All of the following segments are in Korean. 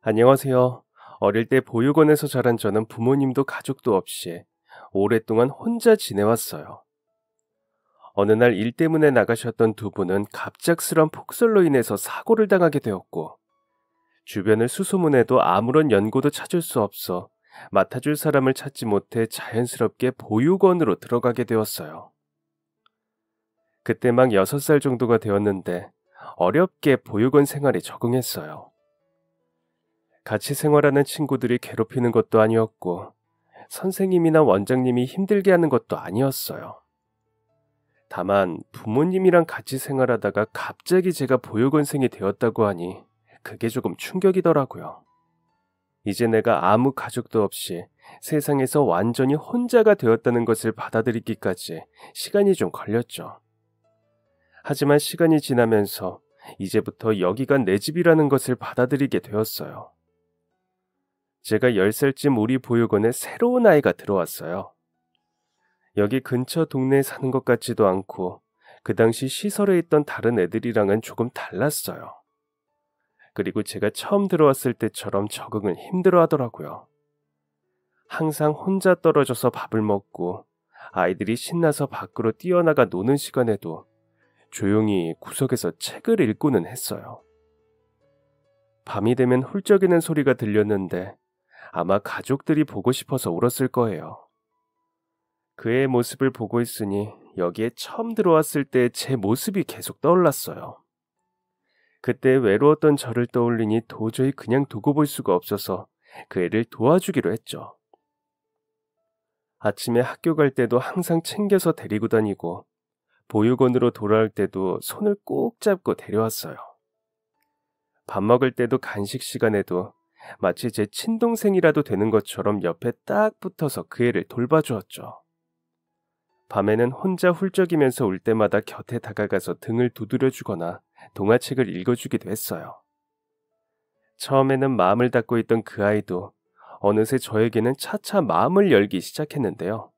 안녕하세요. 어릴 때 보육원에서 자란 저는 부모님도 가족도 없이 오랫동안 혼자 지내왔어요. 어느 날 일 때문에 나가셨던 두 분은 갑작스런 폭설로 인해서 사고를 당하게 되었고, 주변을 수소문해도 아무런 연고도 찾을 수 없어 맡아줄 사람을 찾지 못해 자연스럽게 보육원으로 들어가게 되었어요. 그때 막 6살 정도가 되었는데 어렵게 보육원 생활에 적응했어요. 같이 생활하는 친구들이 괴롭히는 것도 아니었고, 선생님이나 원장님이 힘들게 하는 것도 아니었어요. 다만 부모님이랑 같이 생활하다가 갑자기 제가 보육원생이 되었다고 하니 그게 조금 충격이더라고요. 이제 내가 아무 가족도 없이 세상에서 완전히 혼자가 되었다는 것을 받아들이기까지 시간이 좀 걸렸죠. 하지만 시간이 지나면서 이제부터 여기가 내 집이라는 것을 받아들이게 되었어요. 제가 10살쯤 우리 보육원에 새로운 아이가 들어왔어요. 여기 근처 동네에 사는 것 같지도 않고 그 당시 시설에 있던 다른 애들이랑은 조금 달랐어요. 그리고 제가 처음 들어왔을 때처럼 적응을 힘들어 하더라고요. 항상 혼자 떨어져서 밥을 먹고 아이들이 신나서 밖으로 뛰어나가 노는 시간에도 조용히 구석에서 책을 읽고는 했어요. 밤이 되면 훌쩍이는 소리가 들렸는데 아마 가족들이 보고 싶어서 울었을 거예요. 그의 모습을 보고 있으니 여기에 처음 들어왔을 때 제 모습이 계속 떠올랐어요. 그때 외로웠던 저를 떠올리니 도저히 그냥 두고 볼 수가 없어서 그 애를 도와주기로 했죠. 아침에 학교 갈 때도 항상 챙겨서 데리고 다니고, 보육원으로 돌아올 때도 손을 꼭 잡고 데려왔어요. 밥 먹을 때도 간식 시간에도 마치 제 친동생이라도 되는 것처럼 옆에 딱 붙어서 그 애를 돌봐주었죠. 밤에는 혼자 훌쩍이면서 울 때마다 곁에 다가가서 등을 두드려주거나 동화책을 읽어주기도 했어요. 처음에는 마음을 닫고 있던 그 아이도 어느새 저에게는 차차 마음을 열기 시작했는데요.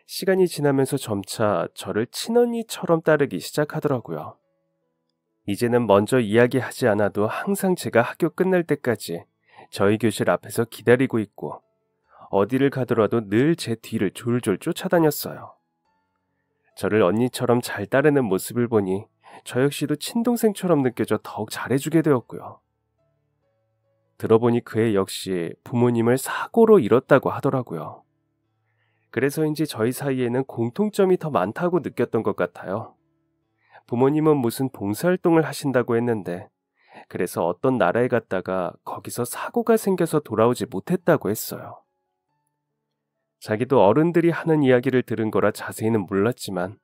시간이 지나면서 점차 저를 친언니처럼 따르기 시작하더라고요. 이제는 먼저 이야기하지 않아도 항상 제가 학교 끝날 때까지 저희 교실 앞에서 기다리고 있고, 어디를 가더라도 늘 제 뒤를 졸졸 쫓아다녔어요. 저를 언니처럼 잘 따르는 모습을 보니 저 역시도 친동생처럼 느껴져 더욱 잘해주게 되었고요. 들어보니 그 애 역시 부모님을 사고로 잃었다고 하더라고요. 그래서인지 저희 사이에는 공통점이 더 많다고 느꼈던 것 같아요. 부모님은 무슨 봉사활동을 하신다고 했는데, 그래서 어떤 나라에 갔다가 거기서 사고가 생겨서 돌아오지 못했다고 했어요. 자기도 어른들이 하는 이야기를 들은 거라 자세히는 몰랐지만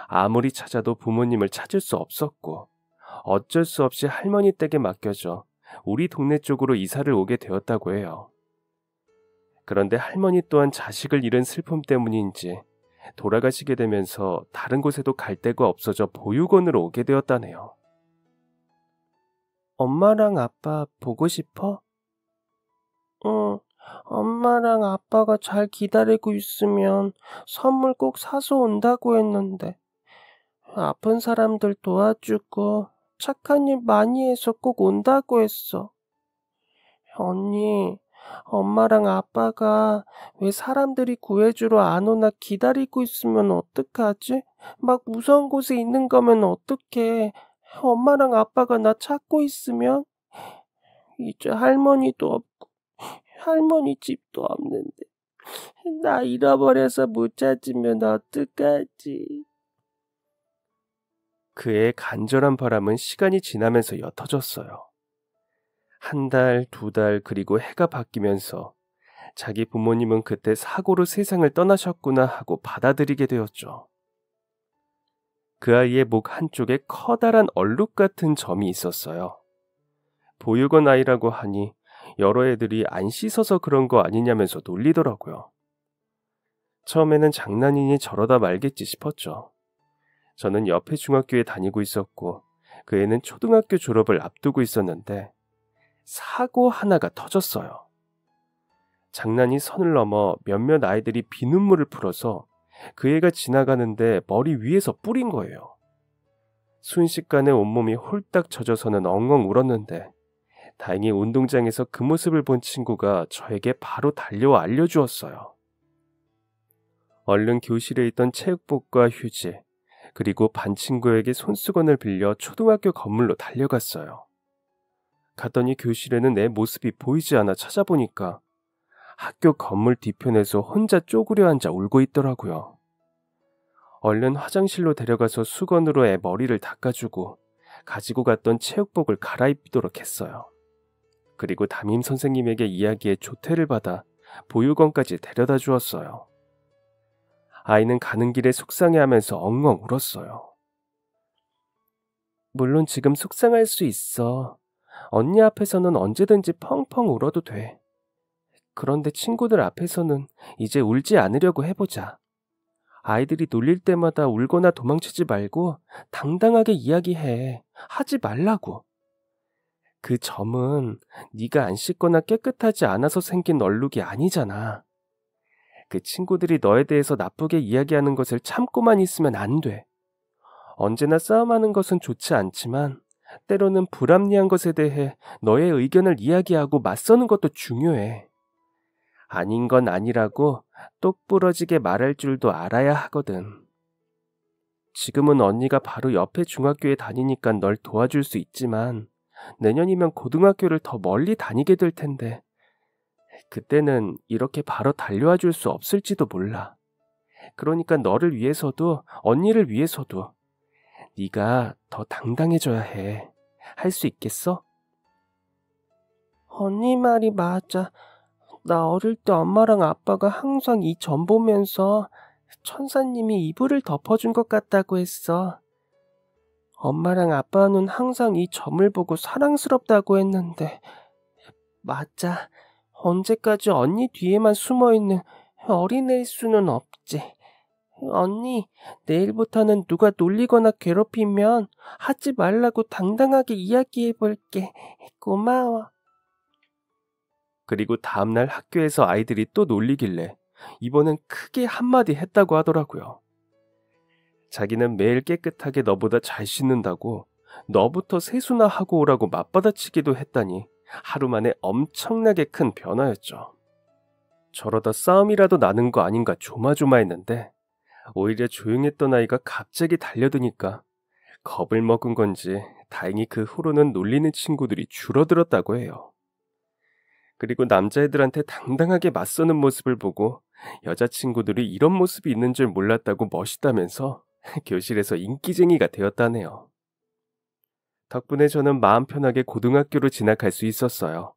아무리 찾아도 부모님을 찾을 수 없었고, 어쩔 수 없이 할머니 댁에 맡겨져 우리 동네 쪽으로 이사를 오게 되었다고 해요. 그런데 할머니 또한 자식을 잃은 슬픔 때문인지 돌아가시게 되면서 다른 곳에도 갈 데가 없어져 보육원으로 오게 되었다네요. 엄마랑 아빠 보고 싶어? 응, 엄마랑 아빠가 잘 기다리고 있으면 선물 꼭 사서 온다고 했는데, 아픈 사람들 도와주고 착한 일 많이 해서 꼭 온다고 했어. 언니, 엄마랑 아빠가 왜 사람들이 구해주러 안 오나 기다리고 있으면 어떡하지? 막 무서운 곳에 있는 거면 어떡해? 엄마랑 아빠가 나 찾고 있으면? 이제 할머니도 없고 할머니 집도 없는데 나 잃어버려서 못 찾으면 어떡하지? 그의 간절한 바람은 시간이 지나면서 옅어졌어요. 한 달, 2달, 그리고 해가 바뀌면서 자기 부모님은 그때 사고로 세상을 떠나셨구나 하고 받아들이게 되었죠. 그 아이의 목 한쪽에 커다란 얼룩 같은 점이 있었어요. 보육원 아이라고 하니 여러 애들이 안 씻어서 그런 거 아니냐면서 놀리더라고요. 처음에는 장난이니 저러다 말겠지 싶었죠. 저는 옆에 중학교에 다니고 있었고, 그 애는 초등학교 졸업을 앞두고 있었는데 사고 하나가 터졌어요. 장난이 선을 넘어 몇몇 아이들이 비눗물을 풀어서 그 애가 지나가는데 머리 위에서 뿌린 거예요. 순식간에 온몸이 홀딱 젖어서는 엉엉 울었는데 다행히 운동장에서 그 모습을 본 친구가 저에게 바로 달려와 알려주었어요. 얼른 교실에 있던 체육복과 휴지, 그리고 반 친구에게 손수건을 빌려 초등학교 건물로 달려갔어요. 갔더니 교실에는 내 모습이 보이지 않아 찾아보니까 학교 건물 뒤편에서 혼자 쪼그려 앉아 울고 있더라고요. 얼른 화장실로 데려가서 수건으로 애 머리를 닦아주고 가지고 갔던 체육복을 갈아입도록 했어요. 그리고 담임 선생님에게 이야기해 조퇴를 받아 보육원까지 데려다 주었어요. 아이는 가는 길에 속상해하면서 엉엉 울었어요. 물론 지금 속상할 수 있어. 언니 앞에서는 언제든지 펑펑 울어도 돼. 그런데 친구들 앞에서는 이제 울지 않으려고 해보자. 아이들이 놀릴 때마다 울거나 도망치지 말고 당당하게 이야기해. 하지 말라고. 그 점은 네가 안 씻거나 깨끗하지 않아서 생긴 얼룩이 아니잖아. 그 친구들이 너에 대해서 나쁘게 이야기하는 것을 참고만 있으면 안 돼. 언제나 싸움하는 것은 좋지 않지만 때로는 불합리한 것에 대해 너의 의견을 이야기하고 맞서는 것도 중요해. 아닌 건 아니라고 똑부러지게 말할 줄도 알아야 하거든. 지금은 언니가 바로 옆에 중학교에 다니니까 널 도와줄 수 있지만 내년이면 고등학교를 더 멀리 다니게 될 텐데 그때는 이렇게 바로 달려와 줄 수 없을지도 몰라. 그러니까 너를 위해서도 언니를 위해서도 네가 더 당당해져야 해. 할 수 있겠어? 언니 말이 맞아. 나 어릴 때 엄마랑 아빠가 항상 이 점 보면서 천사님이 이불을 덮어준 것 같다고 했어. 엄마랑 아빠는 항상 이 점을 보고 사랑스럽다고 했는데 맞아. 언제까지 언니 뒤에만 숨어있는 어린애일 수는 없지. 언니, 내일부터는 누가 놀리거나 괴롭히면 하지 말라고 당당하게 이야기해볼게. 고마워. 그리고 다음날 학교에서 아이들이 또 놀리길래 이번엔 크게 한마디 했다고 하더라고요. 자기는 매일 깨끗하게 너보다 잘 씻는다고 너부터 세수나 하고 오라고 맞받아치기도 했다니 하루 만에 엄청나게 큰 변화였죠. 저러다 싸움이라도 나는 거 아닌가 조마조마했는데 오히려 조용했던 아이가 갑자기 달려드니까 겁을 먹은 건지 다행히 그 후로는 놀리는 친구들이 줄어들었다고 해요. 그리고 남자애들한테 당당하게 맞서는 모습을 보고 여자친구들이 이런 모습이 있는 줄 몰랐다고 멋있다면서 교실에서 인기쟁이가 되었다네요. 덕분에 저는 마음 편하게 고등학교로 진학할 수 있었어요.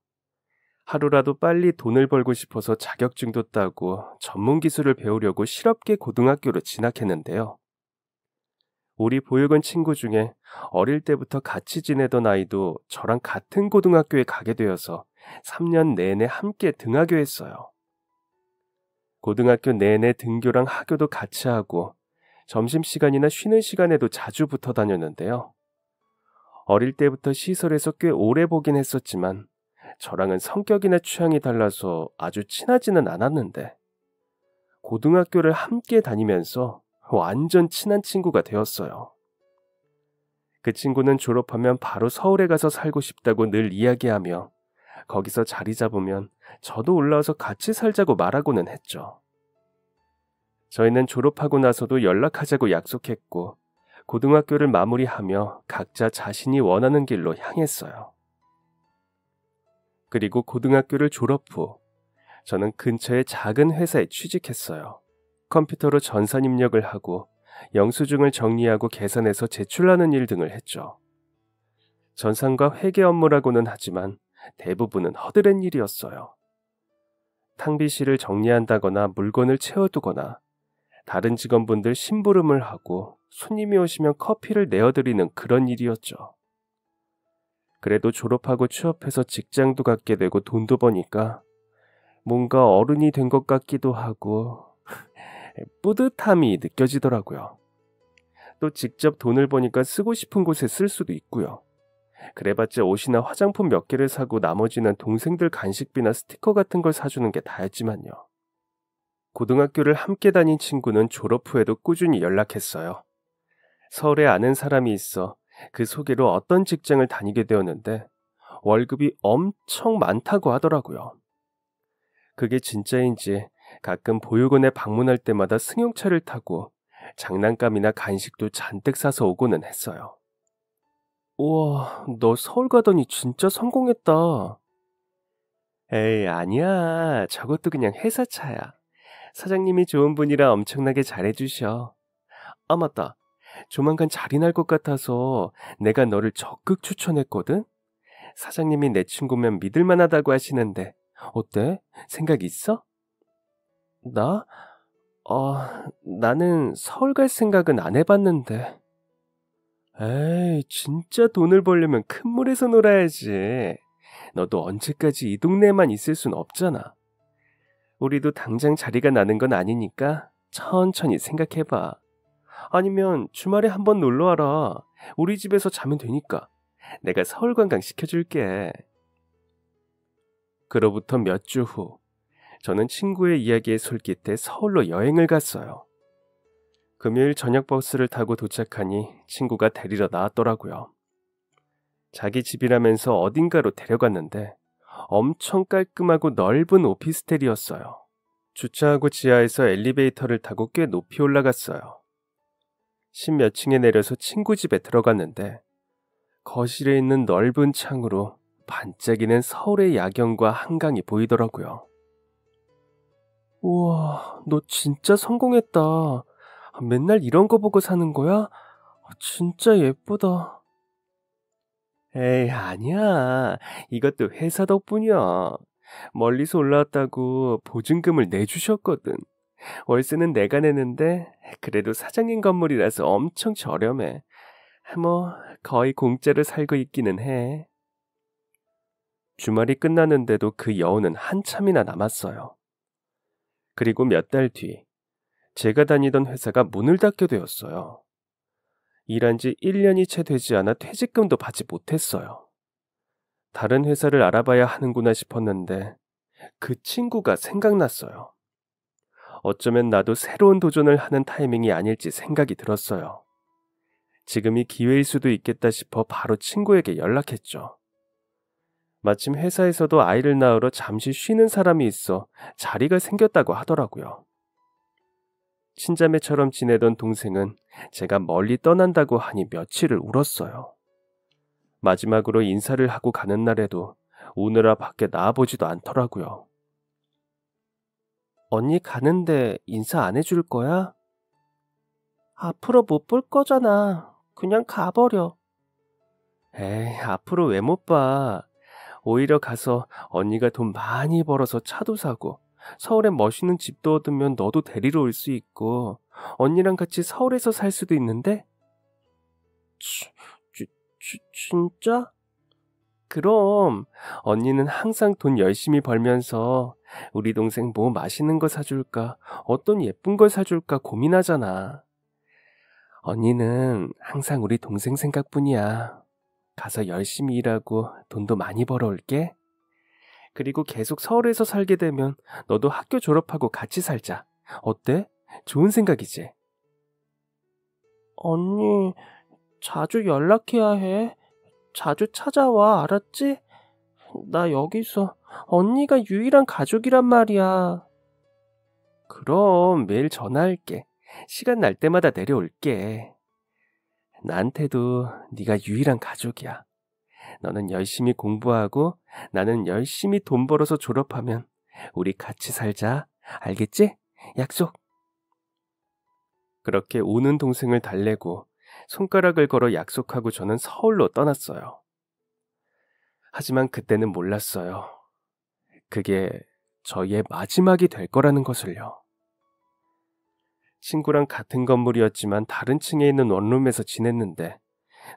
하루라도 빨리 돈을 벌고 싶어서 자격증도 따고 전문 기술을 배우려고 실업계 고등학교로 진학했는데요. 우리 보육원 친구 중에 어릴 때부터 같이 지내던 아이도 저랑 같은 고등학교에 가게 되어서 3년 내내 함께 등하교 했어요. 고등학교 내내 등교랑 하교도 같이 하고 점심시간이나 쉬는 시간에도 자주 붙어 다녔는데요. 어릴 때부터 시설에서 꽤 오래 보긴 했었지만 저랑은 성격이나 취향이 달라서 아주 친하지는 않았는데 고등학교를 함께 다니면서 완전 친한 친구가 되었어요. 그 친구는 졸업하면 바로 서울에 가서 살고 싶다고 늘 이야기하며 거기서 자리 잡으면 저도 올라와서 같이 살자고 말하고는 했죠. 저희는 졸업하고 나서도 연락하자고 약속했고 고등학교를 마무리하며 각자 자신이 원하는 길로 향했어요. 그리고 고등학교를 졸업 후 저는 근처의 작은 회사에 취직했어요. 컴퓨터로 전산 입력을 하고 영수증을 정리하고 계산해서 제출하는 일 등을 했죠. 전산과 회계 업무라고는 하지만 대부분은 허드렛 일이었어요. 탕비실을 정리한다거나 물건을 채워두거나 다른 직원분들 심부름을 하고 손님이 오시면 커피를 내어드리는 그런 일이었죠. 그래도 졸업하고 취업해서 직장도 갖게 되고 돈도 버니까 뭔가 어른이 된 것 같기도 하고 뿌듯함이 느껴지더라고요. 또 직접 돈을 버니까 쓰고 싶은 곳에 쓸 수도 있고요. 그래봤자 옷이나 화장품 몇 개를 사고 나머지는 동생들 간식비나 스티커 같은 걸 사주는 게 다였지만요. 고등학교를 함께 다닌 친구는 졸업 후에도 꾸준히 연락했어요. 서울에 아는 사람이 있어 그 소개로 어떤 직장을 다니게 되었는데 월급이 엄청 많다고 하더라고요. 그게 진짜인지 가끔 보육원에 방문할 때마다 승용차를 타고 장난감이나 간식도 잔뜩 사서 오고는 했어요. 우와, 너 서울 가더니 진짜 성공했다. 에이, 아니야. 저것도 그냥 회사 차야. 사장님이 좋은 분이라 엄청나게 잘해주셔. 아, 맞다. 조만간 자리 날 것 같아서 내가 너를 적극 추천했거든? 사장님이 내 친구면 믿을 만하다고 하시는데, 어때? 생각 있어? 나? 나는 서울 갈 생각은 안 해봤는데. 에이, 진짜 돈을 벌려면 큰 물에서 놀아야지. 너도 언제까지 이 동네에만 있을 순 없잖아. 우리도 당장 자리가 나는 건 아니니까 천천히 생각해봐. 아니면 주말에 한번 놀러 와라. 우리 집에서 자면 되니까. 내가 서울 관광 시켜줄게. 그로부터 몇 주 후, 저는 친구의 이야기에 솔깃해 서울로 여행을 갔어요. 금요일 저녁 버스를 타고 도착하니 친구가 데리러 나왔더라고요. 자기 집이라면서 어딘가로 데려갔는데 엄청 깔끔하고 넓은 오피스텔이었어요. 주차하고 지하에서 엘리베이터를 타고 꽤 높이 올라갔어요. 10몇 층에 내려서 친구 집에 들어갔는데 거실에 있는 넓은 창으로 반짝이는 서울의 야경과 한강이 보이더라고요. 우와, 너 진짜 성공했다. 맨날 이런 거 보고 사는 거야? 진짜 예쁘다. 에이, 아니야. 이것도 회사 덕분이야. 멀리서 올라왔다고 보증금을 내주셨거든. 월세는 내가 내는데 그래도 사장님 건물이라서 엄청 저렴해. 뭐 거의 공짜로 살고 있기는 해. 주말이 끝나는데도 그 여운은 한참이나 남았어요. 그리고 몇 달 뒤, 제가 다니던 회사가 문을 닫게 되었어요. 일한 지 1년이 채 되지 않아 퇴직금도 받지 못했어요. 다른 회사를 알아봐야 하는구나 싶었는데 그 친구가 생각났어요. 어쩌면 나도 새로운 도전을 하는 타이밍이 아닐지 생각이 들었어요. 지금이 기회일 수도 있겠다 싶어 바로 친구에게 연락했죠. 마침 회사에서도 아이를 낳으러 잠시 쉬는 사람이 있어 자리가 생겼다고 하더라고요. 친자매처럼 지내던 동생은 제가 멀리 떠난다고 하니 며칠을 울었어요. 마지막으로 인사를 하고 가는 날에도 우느라 밖에 나와보지도 않더라고요. 언니 가는데 인사 안 해줄 거야? 앞으로 못 볼 거잖아. 그냥 가버려. 에이, 앞으로 왜 못 봐? 오히려 가서 언니가 돈 많이 벌어서 차도 사고 서울에 멋있는 집도 얻으면 너도 데리러 올 수 있고 언니랑 같이 서울에서 살 수도 있는데? 진짜? 그럼 언니는 항상 돈 열심히 벌면서 우리 동생 뭐 맛있는 거 사줄까, 어떤 예쁜 걸 사줄까 고민하잖아. 언니는 항상 우리 동생 생각뿐이야. 가서 열심히 일하고 돈도 많이 벌어올게. 그리고 계속 서울에서 살게 되면 너도 학교 졸업하고 같이 살자. 어때? 좋은 생각이지? 언니, 자주 연락해야 해. 자주 찾아와, 알았지? 나 여기서 언니가 유일한 가족이란 말이야. 그럼 매일 전화할게. 시간 날 때마다 내려올게. 나한테도 네가 유일한 가족이야. 너는 열심히 공부하고 나는 열심히 돈 벌어서 졸업하면 우리 같이 살자. 알겠지? 약속. 그렇게 우는 동생을 달래고 손가락을 걸어 약속하고 저는 서울로 떠났어요. 하지만 그때는 몰랐어요. 그게 저희의 마지막이 될 거라는 것을요. 친구랑 같은 건물이었지만 다른 층에 있는 원룸에서 지냈는데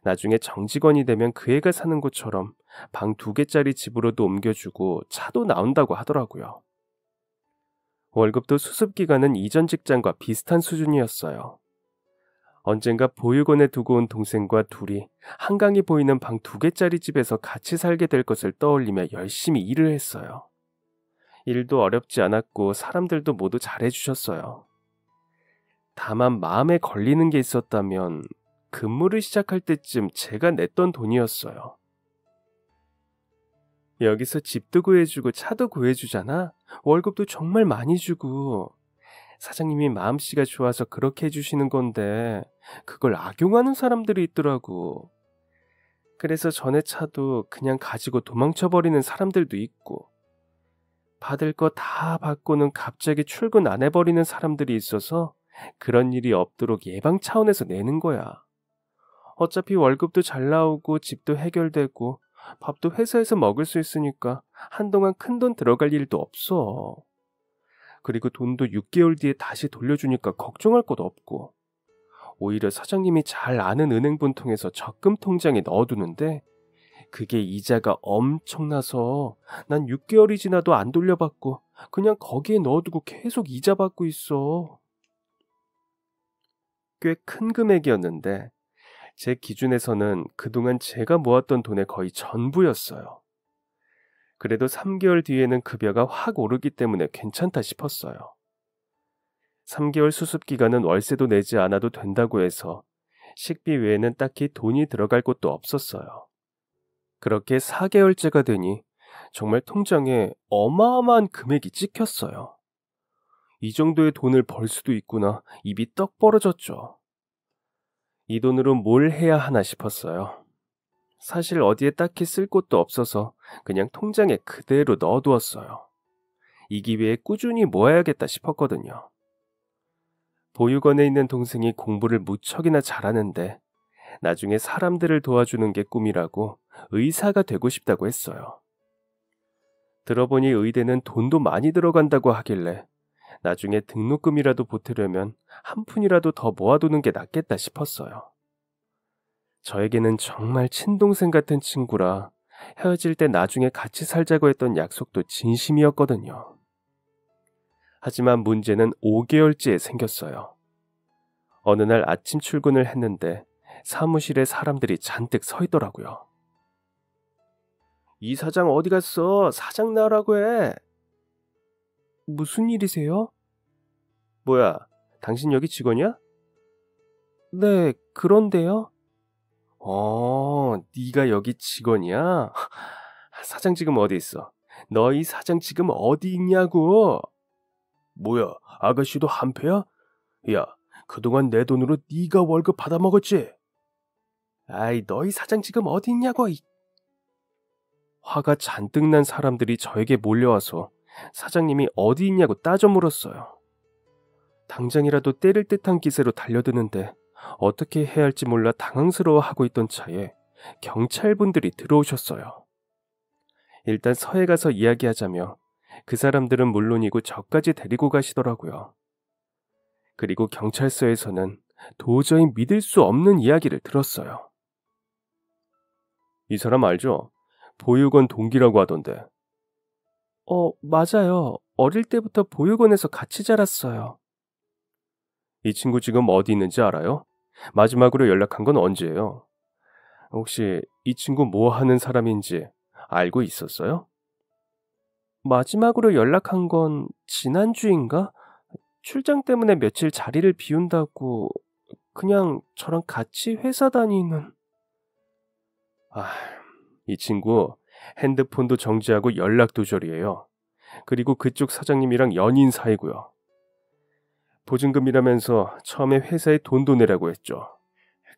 나중에 정직원이 되면 그 애가 사는 곳처럼 방 2개짜리 집으로도 옮겨주고 차도 나온다고 하더라고요. 월급도 수습기간은 이전 직장과 비슷한 수준이었어요. 언젠가 보육원에 두고 온 동생과 둘이 한강이 보이는 방 2개짜리 집에서 같이 살게 될 것을 떠올리며 열심히 일을 했어요. 일도 어렵지 않았고 사람들도 모두 잘해주셨어요. 다만 마음에 걸리는 게 있었다면 근무를 시작할 때쯤 제가 냈던 돈이었어요. 여기서 집도 구해주고 차도 구해주잖아. 월급도 정말 많이 주고. 사장님이 마음씨가 좋아서 그렇게 해주시는 건데 그걸 악용하는 사람들이 있더라고. 그래서 전에 차도 그냥 가지고 도망쳐버리는 사람들도 있고, 받을 거 다 받고는 갑자기 출근 안 해버리는 사람들이 있어서 그런 일이 없도록 예방 차원에서 내는 거야. 어차피 월급도 잘 나오고 집도 해결되고 밥도 회사에서 먹을 수 있으니까 한동안 큰돈 들어갈 일도 없어. 그리고 돈도 6개월 뒤에 다시 돌려주니까 걱정할 것도 없고, 오히려 사장님이 잘 아는 은행분 통해서 적금 통장에 넣어두는데 그게 이자가 엄청나서 난 6개월이 지나도 안 돌려받고 그냥 거기에 넣어두고 계속 이자 받고 있어. 꽤 큰 금액이었는데 제 기준에서는 그동안 제가 모았던 돈의 거의 전부였어요. 그래도 3개월 뒤에는 급여가 확 오르기 때문에 괜찮다 싶었어요. 3개월 수습기간은 월세도 내지 않아도 된다고 해서 식비 외에는 딱히 돈이 들어갈 곳도 없었어요. 그렇게 4개월째가 되니 정말 통장에 어마어마한 금액이 찍혔어요. 이 정도의 돈을 벌 수도 있구나, 입이 떡 벌어졌죠. 이 돈으로 뭘 해야 하나 싶었어요. 사실 어디에 딱히 쓸 곳도 없어서 그냥 통장에 그대로 넣어두었어요. 이 기회에 꾸준히 모아야겠다 싶었거든요. 보육원에 있는 동생이 공부를 무척이나 잘하는데 나중에 사람들을 도와주는 게 꿈이라고 의사가 되고 싶다고 했어요. 들어보니 의대는 돈도 많이 들어간다고 하길래 나중에 등록금이라도 보태려면 한 푼이라도 더 모아두는 게 낫겠다 싶었어요. 저에게는 정말 친동생 같은 친구라 헤어질 때 나중에 같이 살자고 했던 약속도 진심이었거든요. 하지만 문제는 5개월째에 생겼어요. 어느 날 아침 출근을 했는데 사무실에 사람들이 잔뜩 서 있더라고요. 이 사장 어디 갔어? 사장 나오라고 해. 무슨 일이세요? 뭐야, 당신 여기 직원이야? 네, 그런데요. 네가 여기 직원이야? 사장 지금 어디 있어? 너희 사장 지금 어디 있냐고? 뭐야, 아가씨도 한패야? 야, 그동안 내 돈으로 네가 월급 받아먹었지? 아이, 너희 사장 지금 어디 있냐고? 화가 잔뜩 난 사람들이 저에게 몰려와서 사장님이 어디 있냐고 따져 물었어요. 당장이라도 때릴 듯한 기세로 달려드는데 어떻게 해야 할지 몰라 당황스러워하고 있던 차에 경찰분들이 들어오셨어요. 일단 서해 가서 이야기하자며 그 사람들은 물론이고 저까지 데리고 가시더라고요. 그리고 경찰서에서는 도저히 믿을 수 없는 이야기를 들었어요. 이 사람 알죠? 보육원 동기라고 하던데. 맞아요. 어릴 때부터 보육원에서 같이 자랐어요. 이 친구 지금 어디 있는지 알아요? 마지막으로 연락한 건 언제예요? 혹시 이 친구 뭐 하는 사람인지 알고 있었어요? 마지막으로 연락한 건 지난주인가? 출장 때문에 며칠 자리를 비운다고 그냥 저랑 같이 회사 다니는... 이 친구 핸드폰도 정지하고 연락 두절이에요. 그리고 그쪽 사장님이랑 연인 사이고요. 보증금이라면서 처음에 회사에 돈도 내라고 했죠.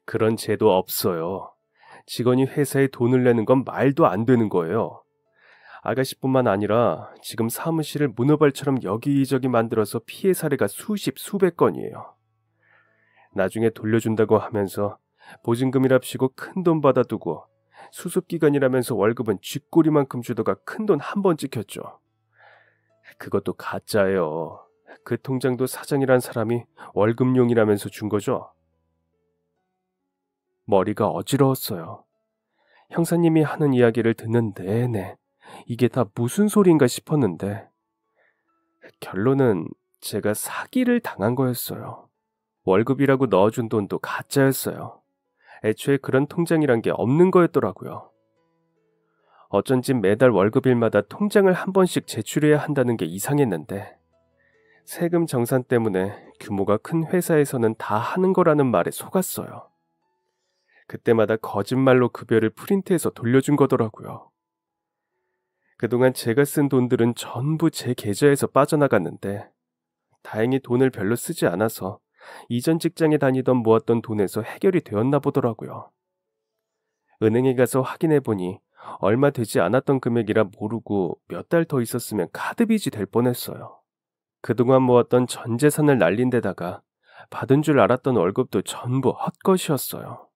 그런 제도 없어요. 직원이 회사에 돈을 내는 건 말도 안 되는 거예요. 아가씨뿐만 아니라 지금 사무실을 문어발처럼 여기저기 만들어서 피해 사례가 수십 수백 건이에요. 나중에 돌려준다고 하면서 보증금이랍시고 큰돈 받아두고 수습기간이라면서 월급은 쥐꼬리만큼 주다가 큰돈 한 번 찍혔죠. 그것도 가짜예요. 그 통장도 사장이란 사람이 월급용이라면서 준 거죠. 머리가 어지러웠어요. 형사님이 하는 이야기를 듣는 내내 이게 다 무슨 소리인가 싶었는데 결론은 제가 사기를 당한 거였어요. 월급이라고 넣어준 돈도 가짜였어요. 애초에 그런 통장이란 게 없는 거였더라고요. 어쩐지 매달 월급일마다 통장을 한 번씩 제출해야 한다는 게 이상했는데 세금 정산 때문에 규모가 큰 회사에서는 다 하는 거라는 말에 속았어요. 그때마다 거짓말로 급여를 프린트해서 돌려준 거더라고요. 그동안 제가 쓴 돈들은 전부 제 계좌에서 빠져나갔는데 다행히 돈을 별로 쓰지 않아서 이전 직장에 다니던 모았던 돈에서 해결이 되었나 보더라고요. 은행에 가서 확인해 보니 얼마 되지 않았던 금액이라 모르고 몇 달 더 있었으면 카드 빚이 될 뻔했어요. 그동안 모았던 전 재산을 날린 데다가 받은 줄 알았던 월급도 전부 헛것이었어요.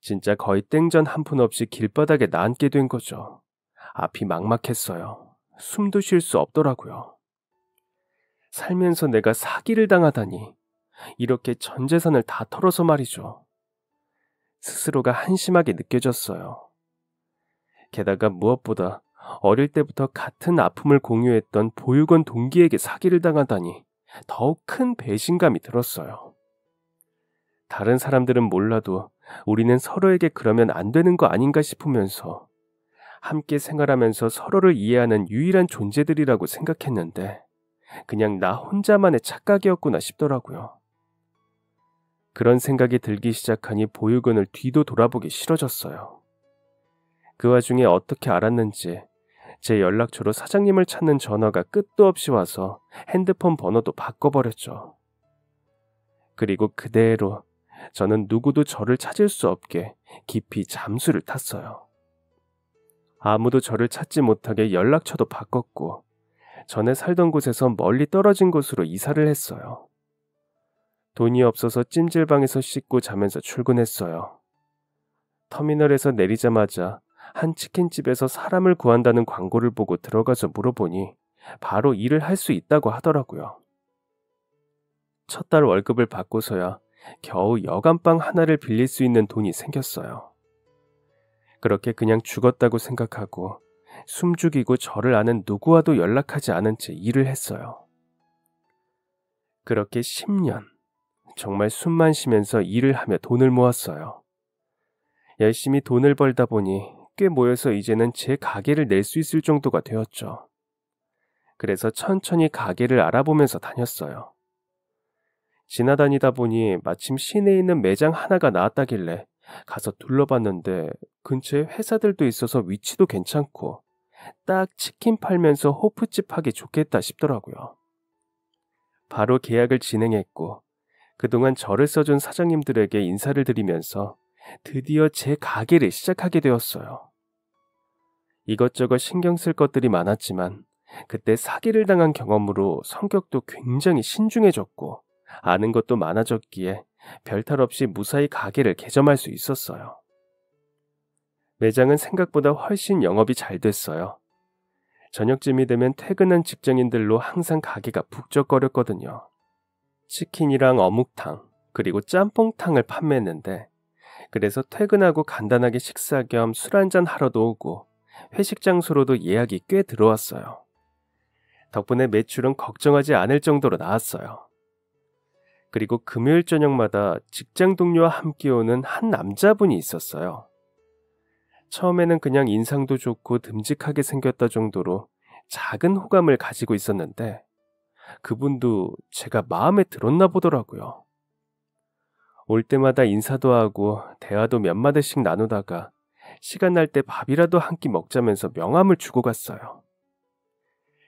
진짜 거의 땡전 한 푼 없이 길바닥에 나앉게 된 거죠. 앞이 막막했어요. 숨도 쉴 수 없더라고요. 살면서 내가 사기를 당하다니, 이렇게 전 재산을 다 털어서 말이죠. 스스로가 한심하게 느껴졌어요. 게다가 무엇보다 어릴 때부터 같은 아픔을 공유했던 보육원 동기에게 사기를 당하다니 더욱 큰 배신감이 들었어요. 다른 사람들은 몰라도 우리는 서로에게 그러면 안 되는 거 아닌가 싶으면서 함께 생활하면서 서로를 이해하는 유일한 존재들이라고 생각했는데 그냥 나 혼자만의 착각이었구나 싶더라고요. 그런 생각이 들기 시작하니 보육원을 뒤도 돌아보기 싫어졌어요. 그 와중에 어떻게 알았는지 제 연락처로 사장님을 찾는 전화가 끝도 없이 와서 핸드폰 번호도 바꿔버렸죠. 그리고 그대로 저는 누구도 저를 찾을 수 없게 깊이 잠수를 탔어요. 아무도 저를 찾지 못하게 연락처도 바꿨고 전에 살던 곳에서 멀리 떨어진 곳으로 이사를 했어요. 돈이 없어서 찜질방에서 씻고 자면서 출근했어요. 터미널에서 내리자마자 한 치킨집에서 사람을 구한다는 광고를 보고 들어가서 물어보니 바로 일을 할 수 있다고 하더라고요. 첫 달 월급을 받고서야 겨우 여간방 하나를 빌릴 수 있는 돈이 생겼어요. 그렇게 그냥 죽었다고 생각하고 숨죽이고 저를 아는 누구와도 연락하지 않은 채 일을 했어요. 그렇게 10년, 정말 숨만 쉬면서 일을 하며 돈을 모았어요. 열심히 돈을 벌다 보니 꽤 모여서 이제는 제 가게를 낼 수 있을 정도가 되었죠. 그래서 천천히 가게를 알아보면서 다녔어요. 지나다니다 보니 마침 시내에 있는 매장 하나가 나왔다길래 가서 둘러봤는데 근처에 회사들도 있어서 위치도 괜찮고 딱 치킨 팔면서 호프집 하기 좋겠다 싶더라고요. 바로 계약을 진행했고 그동안 저를 써준 사장님들에게 인사를 드리면서 드디어 제 가게를 시작하게 되었어요. 이것저것 신경 쓸 것들이 많았지만 그때 사기를 당한 경험으로 성격도 굉장히 신중해졌고 아는 것도 많아졌기에 별탈 없이 무사히 가게를 개점할 수 있었어요. 매장은 생각보다 훨씬 영업이 잘 됐어요. 저녁쯤이 되면 퇴근한 직장인들로 항상 가게가 북적거렸거든요. 치킨이랑 어묵탕, 그리고 짬뽕탕을 판매했는데 그래서 퇴근하고 간단하게 식사 겸 술 한잔 하러도 오고 회식 장소로도 예약이 꽤 들어왔어요. 덕분에 매출은 걱정하지 않을 정도로 나왔어요. 그리고 금요일 저녁마다 직장 동료와 함께 오는 한 남자분이 있었어요. 처음에는 그냥 인상도 좋고 듬직하게 생겼다 정도로 작은 호감을 가지고 있었는데 그분도 제가 마음에 들었나 보더라고요. 올 때마다 인사도 하고 대화도 몇 마디씩 나누다가 시간 날 때 밥이라도 한 끼 먹자면서 명함을 주고 갔어요.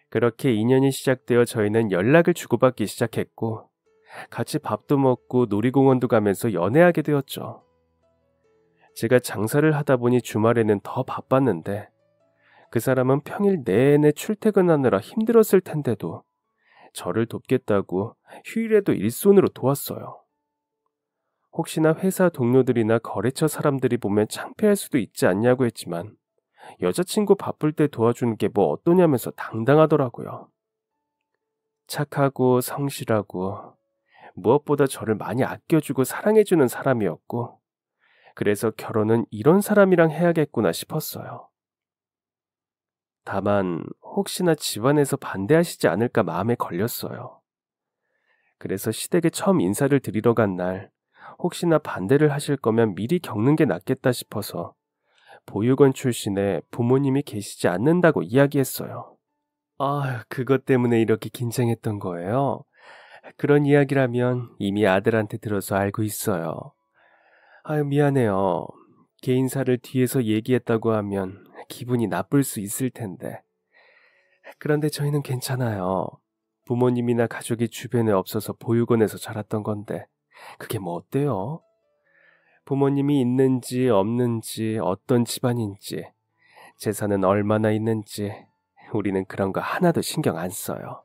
그렇게 인연이 시작되어 저희는 연락을 주고받기 시작했고 같이 밥도 먹고 놀이공원도 가면서 연애하게 되었죠. 제가 장사를 하다 보니 주말에는 더 바빴는데 그 사람은 평일 내내 출퇴근하느라 힘들었을 텐데도 저를 돕겠다고 휴일에도 일손으로 도왔어요. 혹시나 회사 동료들이나 거래처 사람들이 보면 창피할 수도 있지 않냐고 했지만 여자친구 바쁠 때 도와주는 게 뭐 어떠냐면서 당당하더라고요. 착하고 성실하고 무엇보다 저를 많이 아껴주고 사랑해주는 사람이었고 그래서 결혼은 이런 사람이랑 해야겠구나 싶었어요. 다만 혹시나 집안에서 반대하시지 않을까 마음에 걸렸어요. 그래서 시댁에 처음 인사를 드리러 간 날 혹시나 반대를 하실 거면 미리 겪는 게 낫겠다 싶어서 보육원 출신에 부모님이 계시지 않는다고 이야기했어요. 그것 때문에 이렇게 긴장했던 거예요? 그런 이야기라면 이미 아들한테 들어서 알고 있어요. 미안해요. 개인사를 뒤에서 얘기했다고 하면 기분이 나쁠 수 있을 텐데. 그런데 저희는 괜찮아요. 부모님이나 가족이 주변에 없어서 보육원에서 자랐던 건데 그게 뭐 어때요? 부모님이 있는지 없는지 어떤 집안인지 재산은 얼마나 있는지 우리는 그런 거 하나도 신경 안 써요.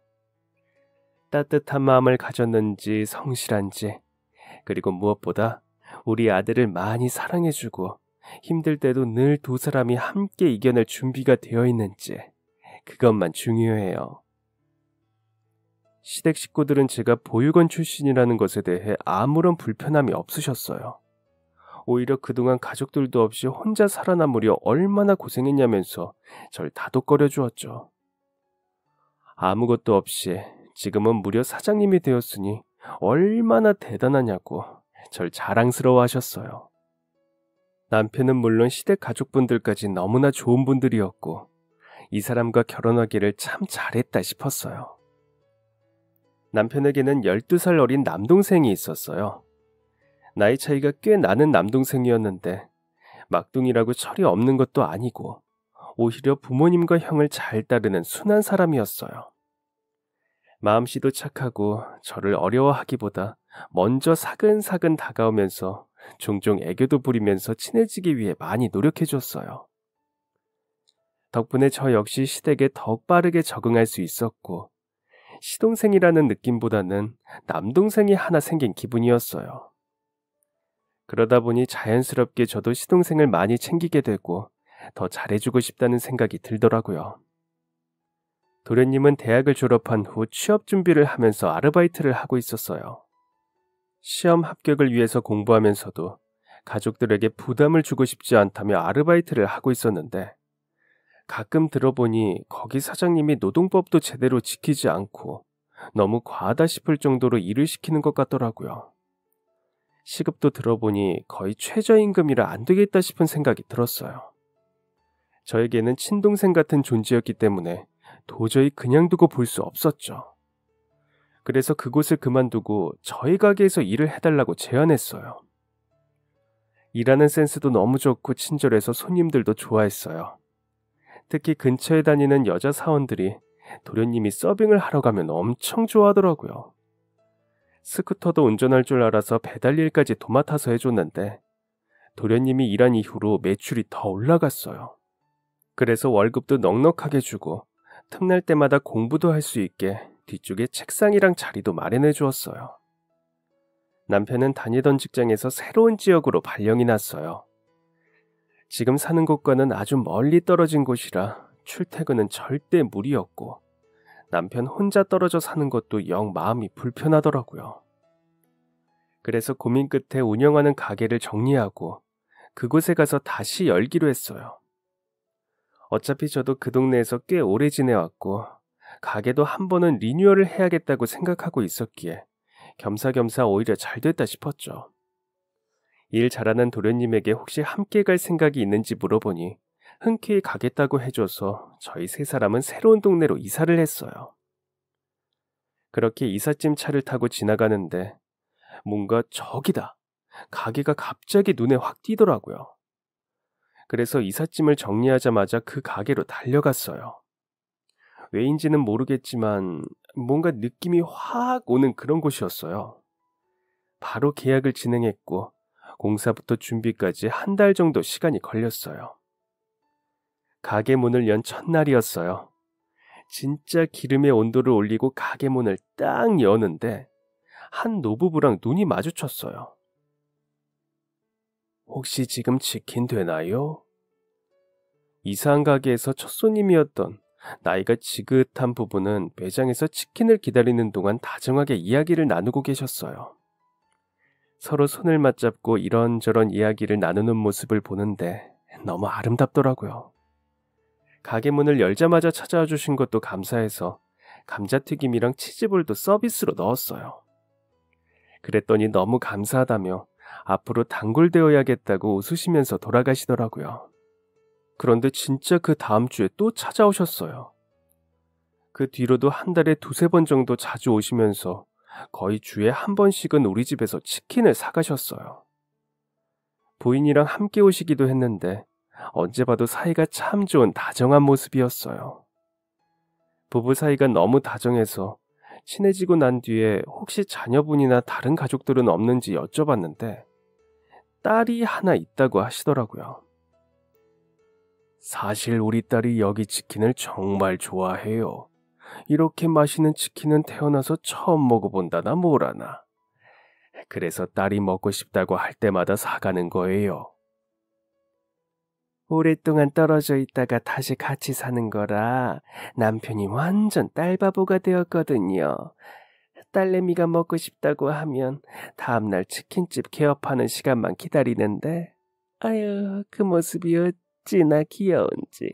따뜻한 마음을 가졌는지 성실한지 그리고 무엇보다 우리 아들을 많이 사랑해주고 힘들 때도 늘 두 사람이 함께 이겨낼 준비가 되어 있는지 그것만 중요해요. 시댁 식구들은 제가 보육원 출신이라는 것에 대해 아무런 불편함이 없으셨어요. 오히려 그동안 가족들도 없이 혼자 살아남으려 얼마나 고생했냐면서 절 다독거려 주었죠. 아무것도 없이 지금은 무려 사장님이 되었으니 얼마나 대단하냐고 절 자랑스러워 하셨어요. 남편은 물론 시댁 가족분들까지 너무나 좋은 분들이었고 이 사람과 결혼하기를 참 잘했다 싶었어요. 남편에게는 12살 어린 남동생이 있었어요. 나이 차이가 꽤 나는 남동생이었는데 막둥이라고 철이 없는 것도 아니고 오히려 부모님과 형을 잘 따르는 순한 사람이었어요. 마음씨도 착하고 저를 어려워하기보다 먼저 사근사근 다가오면서 종종 애교도 부리면서 친해지기 위해 많이 노력해줬어요. 덕분에 저 역시 시댁에 더욱 빠르게 적응할 수 있었고 시동생이라는 느낌보다는 남동생이 하나 생긴 기분이었어요. 그러다 보니 자연스럽게 저도 시동생을 많이 챙기게 되고 더 잘해주고 싶다는 생각이 들더라고요. 도련님은 대학을 졸업한 후 취업 준비를 하면서 아르바이트를 하고 있었어요. 시험 합격을 위해서 공부하면서도 가족들에게 부담을 주고 싶지 않다며 아르바이트를 하고 있었는데 가끔 들어보니 거기 사장님이 노동법도 제대로 지키지 않고 너무 과하다 싶을 정도로 일을 시키는 것 같더라고요. 시급도 들어보니 거의 최저임금이라 안 되겠다 싶은 생각이 들었어요. 저에게는 친동생 같은 존재였기 때문에 도저히 그냥 두고 볼 수 없었죠. 그래서 그곳을 그만두고 저희 가게에서 일을 해달라고 제안했어요. 일하는 센스도 너무 좋고 친절해서 손님들도 좋아했어요. 특히 근처에 다니는 여자 사원들이 도련님이 서빙을 하러 가면 엄청 좋아하더라고요. 스쿠터도 운전할 줄 알아서 배달 일까지 도맡아서 해줬는데 도련님이 일한 이후로 매출이 더 올라갔어요. 그래서 월급도 넉넉하게 주고 틈날 때마다 공부도 할 수 있게 뒤쪽에 책상이랑 자리도 마련해 주었어요. 남편은 다니던 직장에서 새로운 지역으로 발령이 났어요. 지금 사는 곳과는 아주 멀리 떨어진 곳이라 출퇴근은 절대 무리였고 남편 혼자 떨어져 사는 것도 영 마음이 불편하더라고요. 그래서 고민 끝에 운영하는 가게를 정리하고 그곳에 가서 다시 열기로 했어요. 어차피 저도 그 동네에서 꽤 오래 지내왔고 가게도 한 번은 리뉴얼을 해야겠다고 생각하고 있었기에 겸사겸사 오히려 잘 됐다 싶었죠. 일 잘하는 도련님에게 혹시 함께 갈 생각이 있는지 물어보니 흔쾌히 가겠다고 해줘서 저희 세 사람은 새로운 동네로 이사를 했어요. 그렇게 이삿짐 차를 타고 지나가는데 뭔가 저기다! 가게가 갑자기 눈에 확 띄더라고요. 그래서 이삿짐을 정리하자마자 그 가게로 달려갔어요. 왜인지는 모르겠지만 뭔가 느낌이 확 오는 그런 곳이었어요. 바로 계약을 진행했고 공사부터 준비까지 한 달 정도 시간이 걸렸어요. 가게 문을 연 첫날이었어요. 진짜 기름의 온도를 올리고 가게 문을 딱 여는데 한 노부부랑 눈이 마주쳤어요. 혹시 지금 치킨 되나요? 이사한 가게에서 첫 손님이었던 나이가 지긋한 부부는 매장에서 치킨을 기다리는 동안 다정하게 이야기를 나누고 계셨어요. 서로 손을 맞잡고 이런저런 이야기를 나누는 모습을 보는데 너무 아름답더라고요. 가게 문을 열자마자 찾아와 주신 것도 감사해서 감자튀김이랑 치즈볼도 서비스로 넣었어요. 그랬더니 너무 감사하다며 앞으로 단골되어야겠다고 웃으시면서 돌아가시더라고요. 그런데 진짜 그 다음 주에 또 찾아오셨어요. 그 뒤로도 한 달에 2-3번 정도 자주 오시면서 거의 주에 한 번씩은 우리 집에서 치킨을 사가셨어요. 부인이랑 함께 오시기도 했는데 언제 봐도 사이가 참 좋은 다정한 모습이었어요. 부부 사이가 너무 다정해서 친해지고 난 뒤에 혹시 자녀분이나 다른 가족들은 없는지 여쭤봤는데 딸이 하나 있다고 하시더라고요. 사실 우리 딸이 여기 치킨을 정말 좋아해요. 이렇게 맛있는 치킨은 태어나서 처음 먹어본다나 뭐라나. 그래서 딸이 먹고 싶다고 할 때마다 사가는 거예요. 오랫동안 떨어져 있다가 다시 같이 사는 거라 남편이 완전 딸바보가 되었거든요. 딸내미가 먹고 싶다고 하면 다음날 치킨집 개업하는 시간만 기다리는데 아유 그 모습이 어찌나 귀여운지.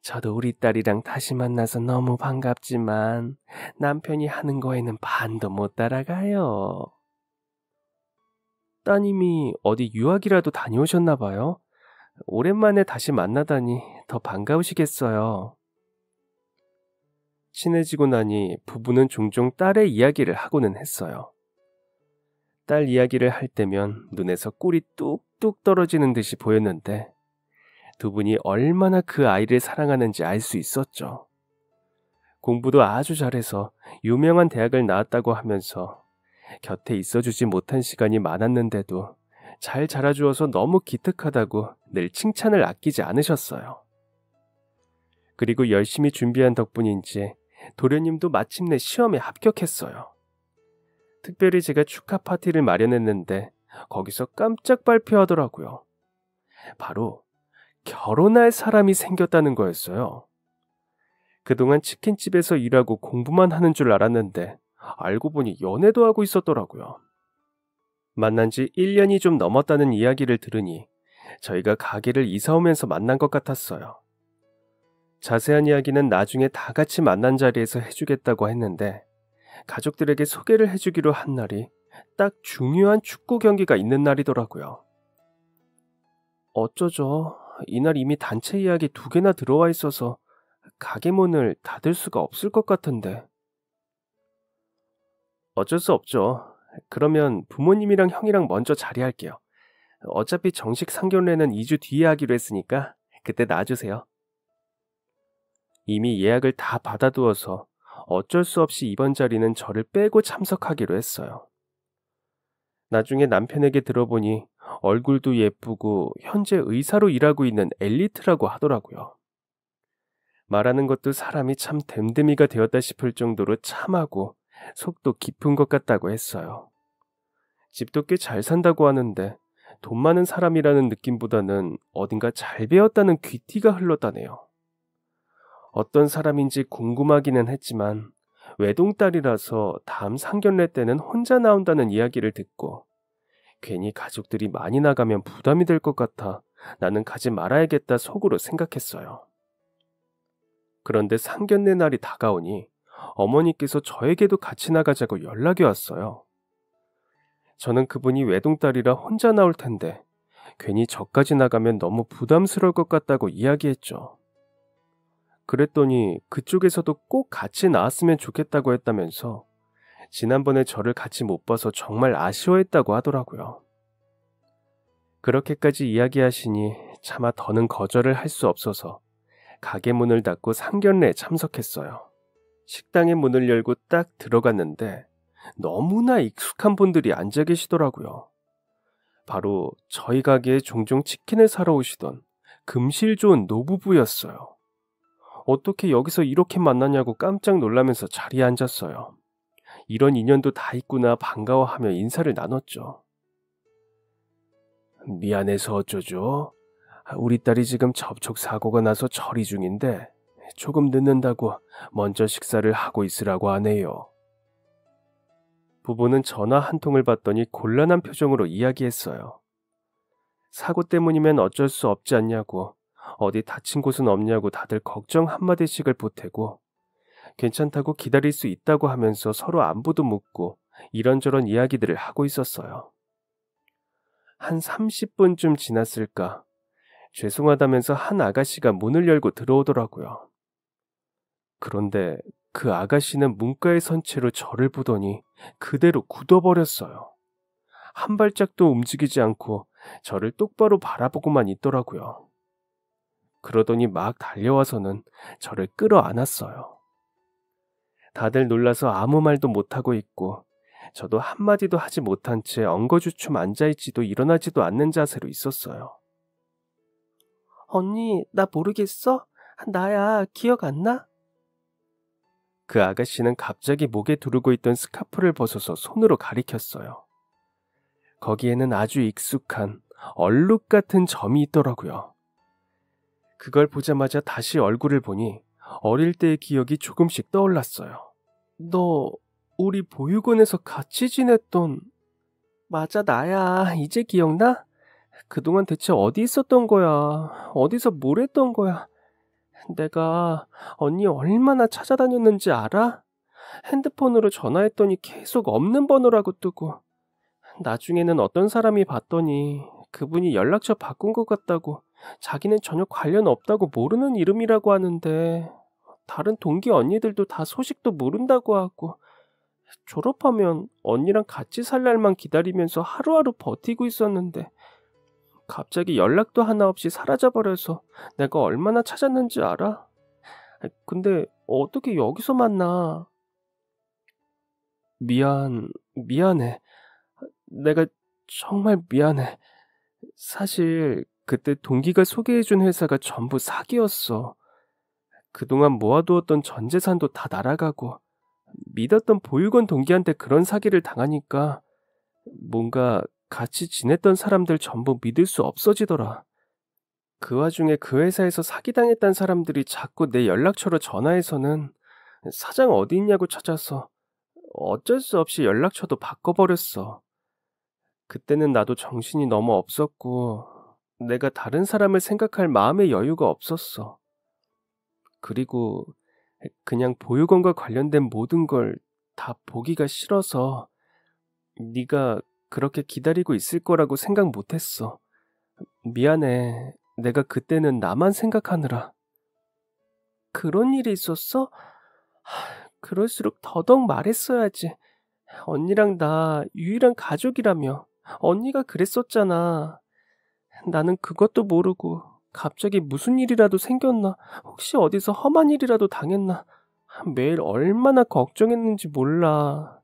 저도 우리 딸이랑 다시 만나서 너무 반갑지만 남편이 하는 거에는 반도 못 따라가요. 따님이 어디 유학이라도 다녀오셨나 봐요. 오랜만에 다시 만나다니 더 반가우시겠어요. 친해지고 나니 부부는 종종 딸의 이야기를 하고는 했어요. 딸 이야기를 할 때면 눈에서 꿀이 뚝뚝 떨어지는 듯이 보였는데 두 분이 얼마나 그 아이를 사랑하는지 알 수 있었죠. 공부도 아주 잘해서 유명한 대학을 나왔다고 하면서 곁에 있어주지 못한 시간이 많았는데도 잘 자라주어서 너무 기특하다고 늘 칭찬을 아끼지 않으셨어요. 그리고 열심히 준비한 덕분인지 도련님도 마침내 시험에 합격했어요. 특별히 제가 축하 파티를 마련했는데 거기서 깜짝 발표하더라고요. 바로 결혼할 사람이 생겼다는 거였어요. 그동안 치킨집에서 일하고 공부만 하는 줄 알았는데 알고 보니 연애도 하고 있었더라고요. 만난 지 1년이 좀 넘었다는 이야기를 들으니 저희가 가게를 이사 오면서 만난 것 같았어요. 자세한 이야기는 나중에 다 같이 만난 자리에서 해주겠다고 했는데 가족들에게 소개를 해주기로 한 날이 딱 중요한 축구 경기가 있는 날이더라고요. 어쩌죠? 이날 이미 단체 예약이 2개나 들어와 있어서 가게 문을 닫을 수가 없을 것 같은데. 어쩔 수 없죠. 그러면 부모님이랑 형이랑 먼저 자리할게요. 어차피 정식 상견례는 2주 뒤에 하기로 했으니까 그때 놔주세요. 이미 예약을 다 받아두어서 어쩔 수 없이 이번 자리는 저를 빼고 참석하기로 했어요. 나중에 남편에게 들어보니 얼굴도 예쁘고 현재 의사로 일하고 있는 엘리트라고 하더라고요. 말하는 것도 사람이 참 됨됨이가 되었다 싶을 정도로 참하고 속도 깊은 것 같다고 했어요. 집도 꽤 잘 산다고 하는데 돈 많은 사람이라는 느낌보다는 어딘가 잘 배웠다는 귀티가 흘렀다네요. 어떤 사람인지 궁금하기는 했지만 외동딸이라서 다음 상견례 때는 혼자 나온다는 이야기를 듣고 괜히 가족들이 많이 나가면 부담이 될 것 같아 나는 가지 말아야겠다 속으로 생각했어요. 그런데 상견례 날이 다가오니 어머니께서 저에게도 같이 나가자고 연락이 왔어요. 저는 그분이 외동딸이라 혼자 나올 텐데 괜히 저까지 나가면 너무 부담스러울 것 같다고 이야기했죠. 그랬더니 그쪽에서도 꼭 같이 나왔으면 좋겠다고 했다면서 지난번에 저를 같이 못 봐서 정말 아쉬워했다고 하더라고요. 그렇게까지 이야기하시니 차마 더는 거절을 할 수 없어서 가게 문을 닫고 상견례에 참석했어요. 식당의 문을 열고 딱 들어갔는데 너무나 익숙한 분들이 앉아 계시더라고요. 바로 저희 가게에 종종 치킨을 사러 오시던 금실 좋은 노부부였어요. 어떻게 여기서 이렇게 만나냐고 깜짝 놀라면서 자리에 앉았어요. 이런 인연도 다 있구나 반가워하며 인사를 나눴죠. 미안해서 어쩌죠? 우리 딸이 지금 접촉 사고가 나서 처리 중인데 조금 늦는다고 먼저 식사를 하고 있으라고 하네요. 부부는 전화 한 통을 받더니 곤란한 표정으로 이야기했어요. 사고 때문이면 어쩔 수 없지 않냐고, 어디 다친 곳은 없냐고 다들 걱정 한마디씩을 보태고 괜찮다고 기다릴 수 있다고 하면서 서로 안부도 묻고 이런저런 이야기들을 하고 있었어요. 한 30분쯤 지났을까 죄송하다면서 한 아가씨가 문을 열고 들어오더라고요. 그런데 그 아가씨는 문가에 선 채로 저를 보더니 그대로 굳어버렸어요. 한 발짝도 움직이지 않고 저를 똑바로 바라보고만 있더라고요. 그러더니 막 달려와서는 저를 끌어안았어요. 다들 놀라서 아무 말도 못하고 있고 저도 한마디도 하지 못한 채 엉거주춤 앉아있지도 일어나지도 않는 자세로 있었어요. 언니, 나 모르겠어? 나야, 기억 안 나? 그 아가씨는 갑자기 목에 두르고 있던 스카프를 벗어서 손으로 가리켰어요. 거기에는 아주 익숙한 얼룩 같은 점이 있더라고요. 그걸 보자마자 다시 얼굴을 보니 어릴 때의 기억이 조금씩 떠올랐어요. 너 우리 보육원에서 같이 지냈던... 맞아, 나야. 이제 기억나? 그동안 대체 어디 있었던 거야? 어디서 뭘 했던 거야? 내가 언니 얼마나 찾아다녔는지 알아? 핸드폰으로 전화했더니 계속 없는 번호라고 뜨고, 나중에는 어떤 사람이 봤더니 그분이 연락처 바꾼 것 같다고, 자기는 전혀 관련 없다고 모르는 이름이라고 하는데, 다른 동기 언니들도 다 소식도 모른다고 하고, 졸업하면 언니랑 같이 살 날만 기다리면서 하루하루 버티고 있었는데 갑자기 연락도 하나 없이 사라져버려서 내가 얼마나 찾았는지 알아? 근데 어떻게 여기서 만나? 미안해. 내가 정말 미안해. 사실 그때 동기가 소개해준 회사가 전부 사기였어. 그동안 모아두었던 전 재산도 다 날아가고 믿었던 보육원 동기한테 그런 사기를 당하니까 뭔가 같이 지냈던 사람들 전부 믿을 수 없어지더라. 그 와중에 그 회사에서 사기당했던 사람들이 자꾸 내 연락처로 전화해서는 사장 어디 있냐고 찾아서 어쩔 수 없이 연락처도 바꿔버렸어. 그때는 나도 정신이 너무 없었고 내가 다른 사람을 생각할 마음의 여유가 없었어. 그리고 그냥 보육원과 관련된 모든 걸 다 보기가 싫어서 네가 그렇게 기다리고 있을 거라고 생각 못했어. 미안해. 내가 그때는 나만 생각하느라. 그런 일이 있었어? 그럴수록 더더욱 말했어야지. 언니랑 나 유일한 가족이라며. 언니가 그랬었잖아. 나는 그것도 모르고 갑자기 무슨 일이라도 생겼나? 혹시 어디서 험한 일이라도 당했나? 매일 얼마나 걱정했는지 몰라.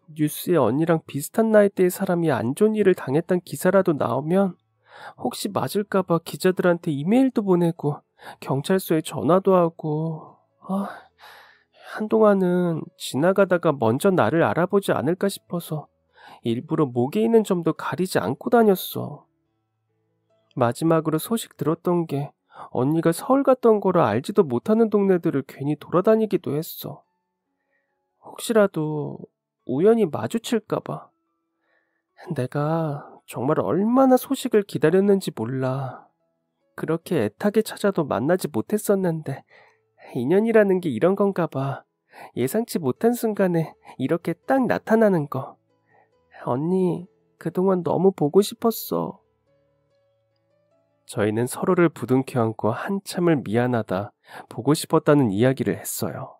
뉴스에 언니랑 비슷한 나이대의 사람이 안 좋은 일을 당했단 기사라도 나오면 혹시 맞을까봐 기자들한테 이메일도 보내고 경찰서에 전화도 하고 한동안은 지나가다가 먼저 나를 알아보지 않을까 싶어서 일부러 목에 있는 점도 가리지 않고 다녔어. 마지막으로 소식 들었던 게 언니가 서울 갔던 거라 알지도 못하는 동네들을 괜히 돌아다니기도 했어. 혹시라도 우연히 마주칠까봐. 내가 정말 얼마나 소식을 기다렸는지 몰라. 그렇게 애타게 찾아도 만나지 못했었는데 인연이라는 게 이런 건가 봐. 예상치 못한 순간에 이렇게 딱 나타나는 거. 언니, 그동안 너무 보고 싶었어. 저희는 서로를 부둥켜 안고 한참을 미안하다, 보고 싶었다는 이야기를 했어요.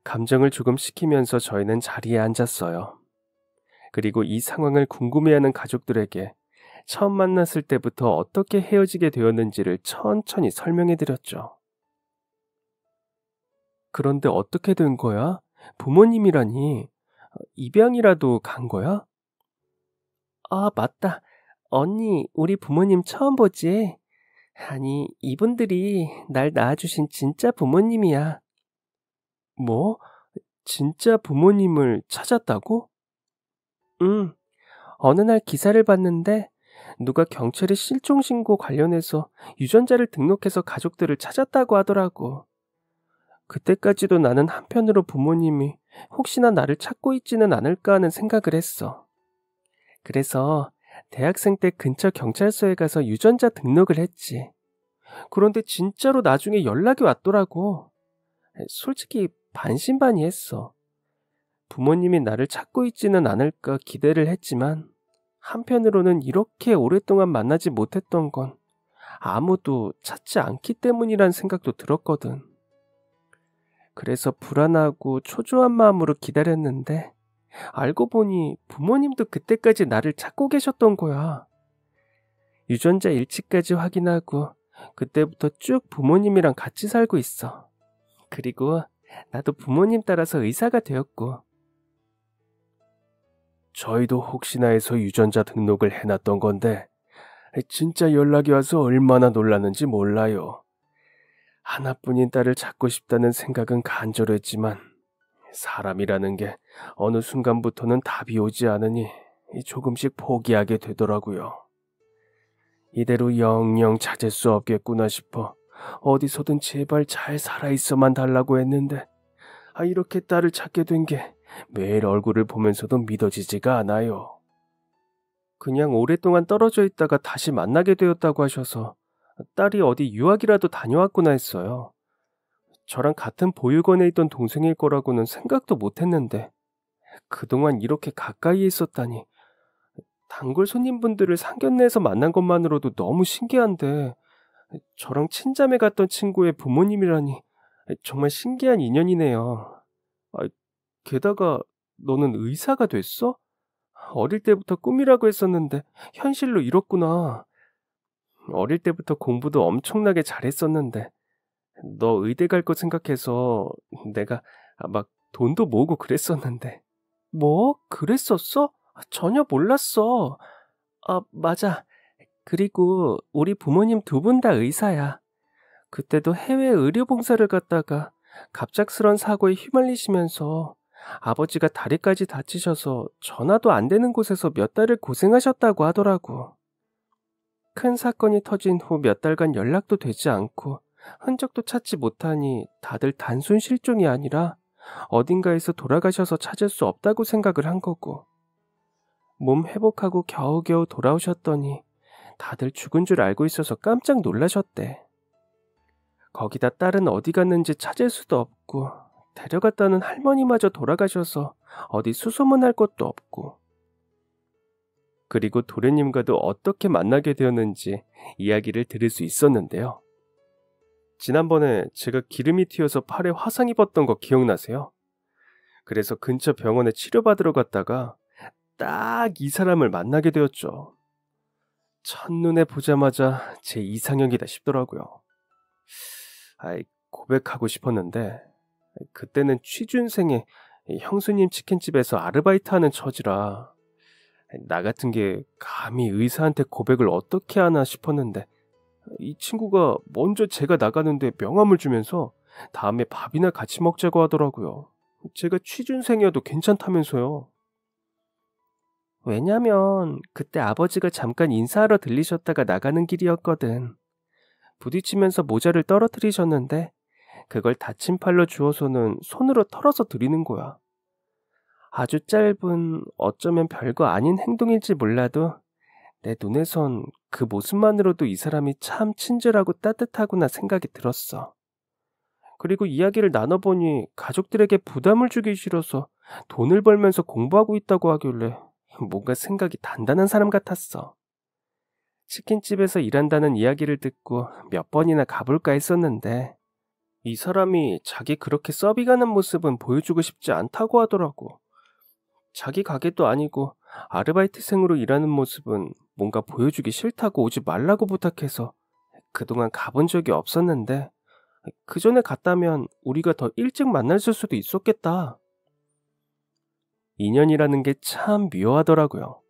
감정을 조금 식히면서 저희는 자리에 앉았어요. 그리고 이 상황을 궁금해하는 가족들에게 처음 만났을 때부터 어떻게 헤어지게 되었는지를 천천히 설명해드렸죠. 그런데 어떻게 된 거야? 부모님이라니. 입양이라도 간 거야? 아, 맞다. 언니, 우리 부모님 처음 보지? 아니, 이분들이 날 낳아주신 진짜 부모님이야. 뭐? 진짜 부모님을 찾았다고? 응. 어느 날 기사를 봤는데 누가 경찰에 실종신고 관련해서 유전자를 등록해서 가족들을 찾았다고 하더라고. 그때까지도 나는 한편으로 부모님이 혹시나 나를 찾고 있지는 않을까 하는 생각을 했어. 그래서 대학생 때 근처 경찰서에 가서 유전자 등록을 했지. 그런데 진짜로 나중에 연락이 왔더라고. 솔직히 반신반의했어. 부모님이 나를 찾고 있지는 않을까 기대를 했지만 한편으로는 이렇게 오랫동안 만나지 못했던 건 아무도 찾지 않기 때문이란 생각도 들었거든. 그래서 불안하고 초조한 마음으로 기다렸는데 알고 보니 부모님도 그때까지 나를 찾고 계셨던 거야. 유전자 일치까지 확인하고 그때부터 쭉 부모님이랑 같이 살고 있어. 그리고 나도 부모님 따라서 의사가 되었고. 저희도 혹시나 해서 유전자 등록을 해놨던 건데 진짜 연락이 와서 얼마나 놀랐는지 몰라요. 하나뿐인 딸을 찾고 싶다는 생각은 간절했지만 사람이라는 게 어느 순간부터는 답이 오지 않으니 조금씩 포기하게 되더라고요. 이대로 영영 찾을 수 없겠구나 싶어 어디서든 제발 잘 살아있어만 달라고 했는데 이렇게 딸을 찾게 된 게 매일 얼굴을 보면서도 믿어지지가 않아요. 그냥 오랫동안 떨어져 있다가 다시 만나게 되었다고 하셔서 딸이 어디 유학이라도 다녀왔구나 했어요. 저랑 같은 보육원에 있던 동생일 거라고는 생각도 못했는데 그동안 이렇게 가까이에 있었다니. 단골 손님분들을 상견례에서 만난 것만으로도 너무 신기한데 저랑 친자매 갔던 친구의 부모님이라니 정말 신기한 인연이네요. 게다가 너는 의사가 됐어? 어릴 때부터 꿈이라고 했었는데 현실로 이뤘구나. 어릴 때부터 공부도 엄청나게 잘했었는데 너 의대 갈 거 생각해서 내가 막 돈도 모으고 그랬었는데. 뭐? 그랬었어? 전혀 몰랐어. 맞아. 그리고 우리 부모님 두 분 다 의사야. 그때도 해외 의료봉사를 갔다가 갑작스런 사고에 휘말리시면서 아버지가 다리까지 다치셔서 전화도 안 되는 곳에서 몇 달을 고생하셨다고 하더라고. 큰 사건이 터진 후 몇 달간 연락도 되지 않고 흔적도 찾지 못하니 다들 단순 실종이 아니라 어딘가에서 돌아가셔서 찾을 수 없다고 생각을 한 거고. 몸 회복하고 겨우겨우 돌아오셨더니 다들 죽은 줄 알고 있어서 깜짝 놀라셨대. 거기다 딸은 어디 갔는지 찾을 수도 없고 데려갔다는 할머니마저 돌아가셔서 어디 수소문할 것도 없고. 그리고 도련님과도 어떻게 만나게 되었는지 이야기를 들을 수 있었는데요. 지난번에 제가 기름이 튀어서 팔에 화상 입었던 거 기억나세요? 그래서 근처 병원에 치료받으러 갔다가 딱 이 사람을 만나게 되었죠. 첫눈에 보자마자 제 이상형이다 싶더라고요. 고백하고 싶었는데 그때는 취준생의 형수님 치킨집에서 아르바이트하는 처지라 나 같은 게 감히 의사한테 고백을 어떻게 하나 싶었는데 이 친구가 먼저 제가 나가는데 명함을 주면서 다음에 밥이나 같이 먹자고 하더라고요. 제가 취준생이어도 괜찮다면서요. 왜냐면 그때 아버지가 잠깐 인사하러 들리셨다가 나가는 길이었거든. 부딪히면서 모자를 떨어뜨리셨는데 그걸 다친 팔로 주워서는 손으로 털어서 드리는 거야. 아주 짧은 어쩌면 별거 아닌 행동일지 몰라도 내 눈에선 그 모습만으로도 이 사람이 참 친절하고 따뜻하구나 생각이 들었어. 그리고 이야기를 나눠보니 가족들에게 부담을 주기 싫어서 돈을 벌면서 공부하고 있다고 하길래 뭔가 생각이 단단한 사람 같았어. 치킨집에서 일한다는 이야기를 듣고 몇 번이나 가볼까 했었는데 이 사람이 자기 그렇게 서비 가는 모습은 보여주고 싶지 않다고 하더라고. 자기 가게도 아니고 아르바이트생으로 일하는 모습은 뭔가 보여주기 싫다고 오지 말라고 부탁해서 그동안 가본 적이 없었는데 그 전에 갔다면 우리가 더 일찍 만났을 수도 있었겠다. 인연이라는 게 참 묘하더라고요.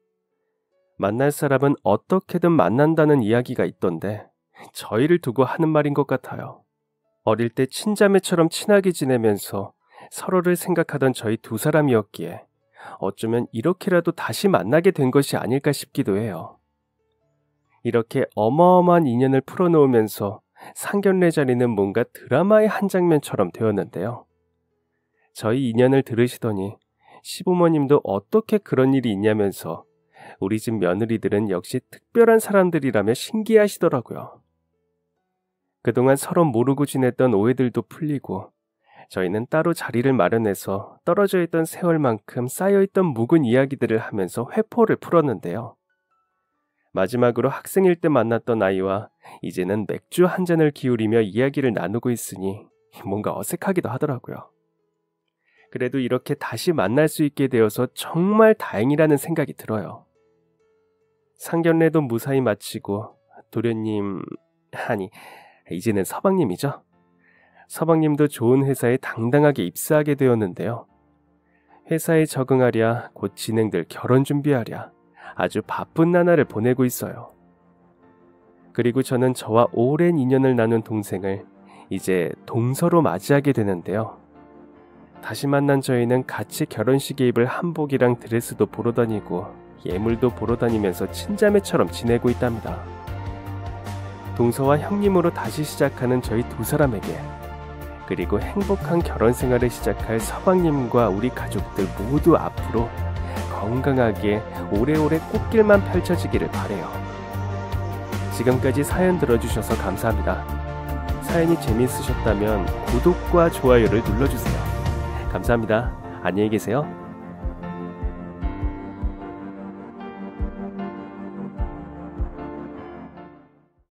만날 사람은 어떻게든 만난다는 이야기가 있던데 저희를 두고 하는 말인 것 같아요. 어릴 때 친자매처럼 친하게 지내면서 서로를 생각하던 저희 두 사람이었기에 어쩌면 이렇게라도 다시 만나게 된 것이 아닐까 싶기도 해요. 이렇게 어마어마한 인연을 풀어놓으면서 상견례 자리는 뭔가 드라마의 한 장면처럼 되었는데요. 저희 인연을 들으시더니 시부모님도 어떻게 그런 일이 있냐면서 우리 집 며느리들은 역시 특별한 사람들이라며 신기해하시더라고요. 그동안 서로 모르고 지냈던 오해들도 풀리고 저희는 따로 자리를 마련해서 떨어져 있던 세월만큼 쌓여있던 묵은 이야기들을 하면서 회포를 풀었는데요. 마지막으로 학생일 때 만났던 아이와 이제는 맥주 한 잔을 기울이며 이야기를 나누고 있으니 뭔가 어색하기도 하더라고요. 그래도 이렇게 다시 만날 수 있게 되어서 정말 다행이라는 생각이 들어요. 상견례도 무사히 마치고 도련님 아니, 이제는 서방님이죠. 서방님도 좋은 회사에 당당하게 입사하게 되었는데요. 회사에 적응하랴, 곧 진행될 결혼 준비하랴, 아주 바쁜 나날을 보내고 있어요. 그리고 저는 저와 오랜 인연을 나눈 동생을 이제 동서로 맞이하게 되는데요. 다시 만난 저희는 같이 결혼식에 입을 한복이랑 드레스도 보러 다니고 예물도 보러 다니면서 친자매처럼 지내고 있답니다. 동서와 형님으로 다시 시작하는 저희 두 사람에게, 그리고 행복한 결혼 생활을 시작할 서방님과 우리 가족들 모두 앞으로 건강하게 오래오래 꽃길만 펼쳐지기를 바래요. 지금까지 사연 들어주셔서 감사합니다. 사연이 재미있으셨다면 구독과 좋아요를 눌러주세요. 감사합니다. 안녕히 계세요.